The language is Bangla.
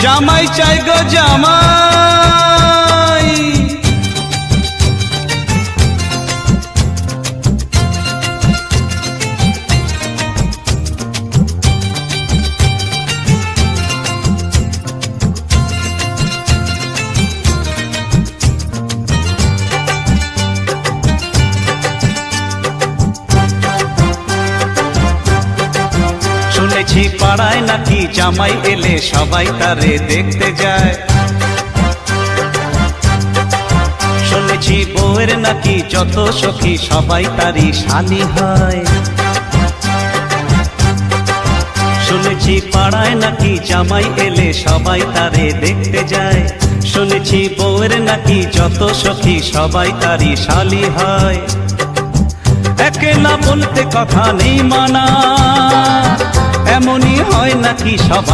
জামাই চাই গো জামাই। শুনেছি পাড়ায় নাকি জামাই এলে সবাই তারে দেখতে যায়। শুনেছি বউয়ের নাকি যত সখী সবাই তারই শালি হয়। শুনেছি পাড়ায় নাকি জামাই এলে সবাই তারে দেখতে যায়। শুনেছি বউয়ের নাকি যত সখী সবাই তারই শালি হয়। একলা বলতে কথা নেই মানা, এমনই হয় নাকি সবাই।